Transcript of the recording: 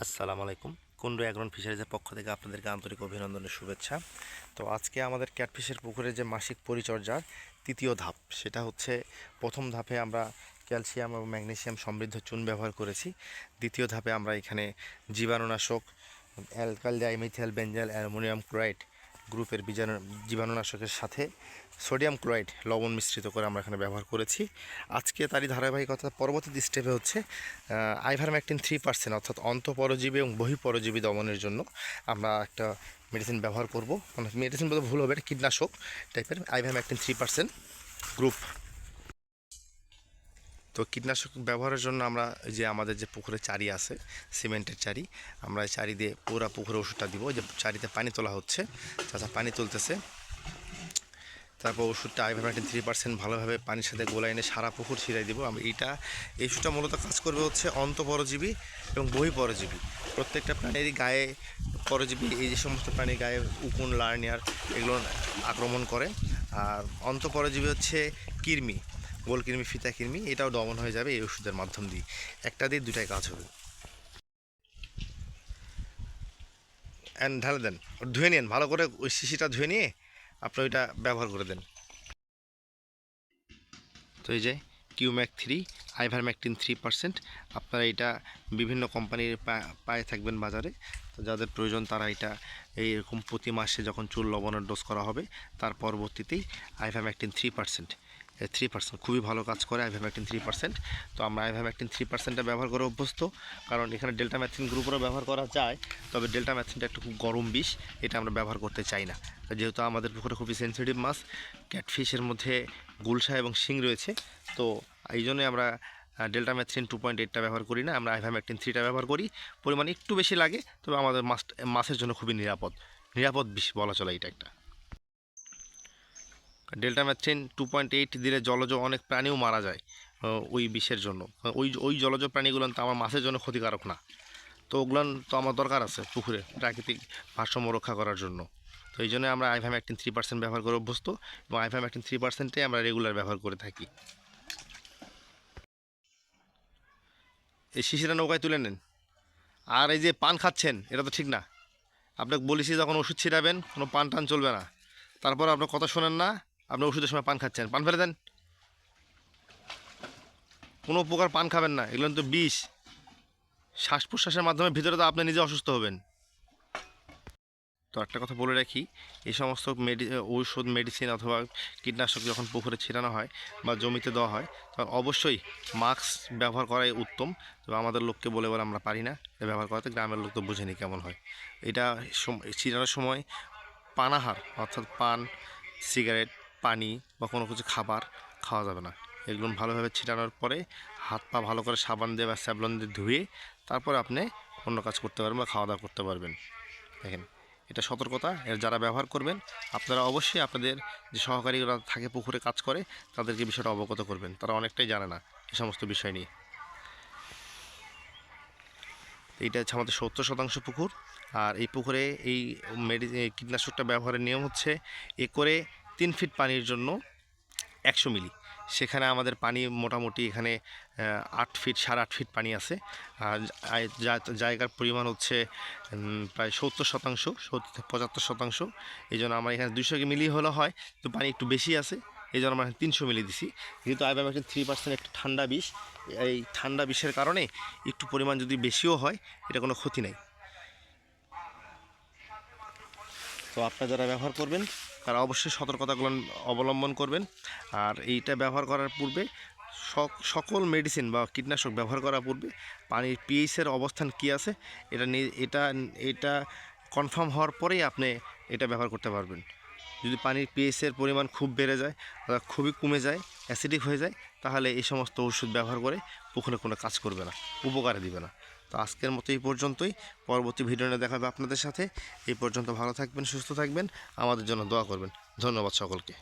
আসসালামু আলাইকুম। কুন্ডু অ্যাগ্রন ফিশারিজের পক্ষ থেকে আপনাদেরকে আন্তরিক অভিনন্দনের শুভেচ্ছা। তো আজকে আমাদের ক্যাটফিশের পুকুরে যে মাসিক পরিচর্যার তৃতীয় ধাপ, সেটা হচ্ছে প্রথম ধাপে আমরা ক্যালসিয়াম এবং ম্যাগনেসিয়াম সমৃদ্ধ চুন ব্যবহার করেছি। দ্বিতীয় ধাপে আমরা এখানে জীবাণুনাশক alkyl dimethyl benzyl ammonium chloride গ্রুপের জীবাণুনাশকের সাথে সোডিয়াম ক্লোরাইড লবণ মিশ্রিত করে আমরা এখানে ব্যবহার করেছি। আজকে তারই ধারাবাহিকতা পরবর্তী স্টেপে হচ্ছে আইভারম্যাকটিন 3% অর্থাৎ অন্তঃপরজীবী এবং বহিঃপরজীবী দমনের জন্য আমরা একটা মেডিসিন ব্যবহার করব। মানে মেডিসিন বলতে ভুল হবে, এটা কীটনাশক টাইপের আইভারম্যাকটিন 3% গ্রুপ। তো কীটনাশক ব্যবহারের জন্য আমরা যে আমাদের যে পুকুরে চারি আছে, সিমেন্টের চারি, আমরা এই চারি দিয়ে পুরো পুকুরে ওষুধটা দিব। যে চারিতে পানি তোলা হচ্ছে, চাচা পানি তুলতেছে, তারপর ওষুধটা আইভারম্যাকটিন 3% ভালোভাবে পানির সাথে গোলায় এনে সারা পুকুর ছিটাই দিব। আমরা এই ওষুধটা মূলত কাজ করবে হচ্ছে অন্তঃপরজীবী এবং বহিঃপরজীবী। প্রত্যেকটা প্রাণীরই গায়ে পরজীবী, এই যে সমস্ত প্রাণীর গায়ে উকুন, লার্নিয়ার এগুলো আক্রমণ করে। আর অন্তঃপরজীবী হচ্ছে কৃমি, গোলকৃমি, ফিতা কৃমি, এটাও দমন হয়ে যাবে এই ওষুধের মাধ্যম দিয়ে। একটা দিয়ে দুটাই কাজ হবে। ঢালে দেন, ধুয়ে নিন ভালো করে, ওই শিশিটা ধুয়ে নিয়ে আপনি ওইটা ব্যবহার করে দেন। তো এই যে কিউম্যাক 3 আইভারম্যাকটিন 3%, আপনারা এটা বিভিন্ন কোম্পানির পায়ে থাকবেন বাজারে। তো যাদের প্রয়োজন তারা এটা এইরকম প্রতি মাসে যখন চুল লবণের ডোজ করা হবে তার পরবর্তীতেই আইভারম্যাকটিন 3% খুবই ভালো কাজ করে আইভারম্যাকটিন 3%। তো আমরা আইভারম্যাকটিন 3%টা ব্যবহার করে অভ্যস্ত, কারণ এখানে ডেল্টাম্যাথিন গ্রুপেরও ব্যবহার করা যায়, তবে ডেল্টাম্যাথিনটা একটু খুব গরম বিষ, এটা আমরা ব্যবহার করতে চাই না। যেহেতু আমাদের পুকুরে খুবই সেন্সিটিভ মাছ, ক্যাটফিশের মধ্যে গুলশা এবং শিং রয়েছে, তো এই জন্যই আমরা ডেল্টাম্যাথিন 2.8টা ব্যবহার করি না, আমরা আইভারম্যাকটিন 3টা ব্যবহার করি। পরিমাণ একটু বেশি লাগে, তবে আমাদের মাছের জন্য খুবই নিরাপদ বিষ বলা চলে এটা একটা। ডেল্টাম্যাথিন 2.8 দিলে জলজ অনেক প্রাণীও মারা যায় ওই বিষের জন্য। ওই জলজ প্রাণীগুলো তো আমার মাছের জন্য ক্ষতিকারক না, তো ওগুলো তো আমার দরকার আছে পুকুরে প্রাকৃতিক ভারসাম্য রক্ষা করার জন্য। তো এই জন্য আমরা আইভারম্যাকটিন 3% ব্যবহার করে অভ্যস্ত, এবং আইভারম্যাকটিন 3%টাই আমরা রেগুলার ব্যবহার করে থাকি। এই শিশিরা নৌকায় তুলে নেন। আর এই যে পান খাচ্ছেন, এটা তো ঠিক না। আপনাকে বলেছি যখন ওষুধ ছিটাবেন কোনো পান টান চলবে না, তারপর আপনার কথা শোনেন না, আপনি ওষুধের সময় পান খাচ্ছেন, পান ফেলে দেন। কোনো প্রকার পান খাবেন না, এগুলো তো বিষ। শ্বাস প্রশ্বাসের মাধ্যমে ভিতরে তো আপনি নিজে অসুস্থ হবেন। তো একটা কথা বলে রাখি, এই সমস্ত ঔষধ, মেডিসিন অথবা কীটনাশক যখন পুকুরে ছিটানো হয় বা জমিতে দেওয়া হয়, তখন অবশ্যই মাস্ক ব্যবহার করাই উত্তম। তবে আমাদের লোককে বলে আমরা পারি না এটা ব্যবহার করাতে, গ্রামের লোক তো বুঝেনি কেমন হয়। এটা ছিটানোর সময় পানাহার অর্থাৎ পান, সিগারেট, পানি বা কোনো কিছু খাবার খাওয়া যাবে না। এগুলো ভালোভাবে ছিটানোর পরে হাত পা ভালো করে সাবান দিয়ে বা স্যাভলন দিয়ে ধুয়ে তারপর আপনি অন্য কাজ করতে পারবেন বা খাওয়া দাওয়া করতে পারবেন। দেখেন, এটা সতর্কতা, এর যারা ব্যবহার করবেন আপনারা অবশ্যই আপনাদের যে সহকারীরা থাকে পুকুরে কাজ করে তাদেরকে বিষয়টা অবগত করবেন, তারা অনেকটাই জানে না এই সমস্ত বিষয় নিয়ে। এইটা হচ্ছে আমাদের 70% পুকুর, আর এই পুকুরে এই কীটনাশকটা ব্যবহারের নিয়ম হচ্ছে একরে 3 ফিট পানির জন্য 100 মিলি। সেখানে আমাদের পানি মোটামুটি এখানে 8 ফিট, 8.5 ফিট পানি আছে। আর জায়গার পরিমাণ হচ্ছে প্রায় 70%, 75%। এই জন্য আমার এখানে 200 মিলি হলে হয়, তো পানি একটু বেশি আছে, এই জন্য আমরা 300 মিলি দিছি। যেহেতু আইভারম্যাকটিন 3% একটু ঠান্ডা বিষ, এই ঠান্ডা বিষের কারণে একটু পরিমাণ যদি বেশিও হয় এটা কোনো ক্ষতি নেই। তো আপনারা যারা ব্যবহার করবেন তারা অবশ্যই সতর্কতাগুলো অবলম্বন করবেন। আর এইটা ব্যবহার করার পূর্বে সকল মেডিসিন বা কীটনাশক ব্যবহার করার পূর্বে পানির পিএইচের অবস্থান কী আছে এটা এটা কনফার্ম হওয়ার পরেই আপনি এটা ব্যবহার করতে পারবেন। যদি পানির পিএইচের পরিমাণ খুব বেড়ে যায় বা খুবই কমে যায়, অ্যাসিডিক হয়ে যায়, তাহলে এই সমস্ত ওষুধ ব্যবহার করে পুকুরে কোনো কাজ করবে না, উপকারে দিবে না। তো আজকের মতো এই পর্যন্তই, পরবর্তী ভিডিও নিয়ে দেখা হবে আপনাদের সাথে। এই পর্যন্ত ভালো থাকবেন, সুস্থ থাকবেন, আমাদের জন্য দোয়া করবেন। ধন্যবাদ সকলকে।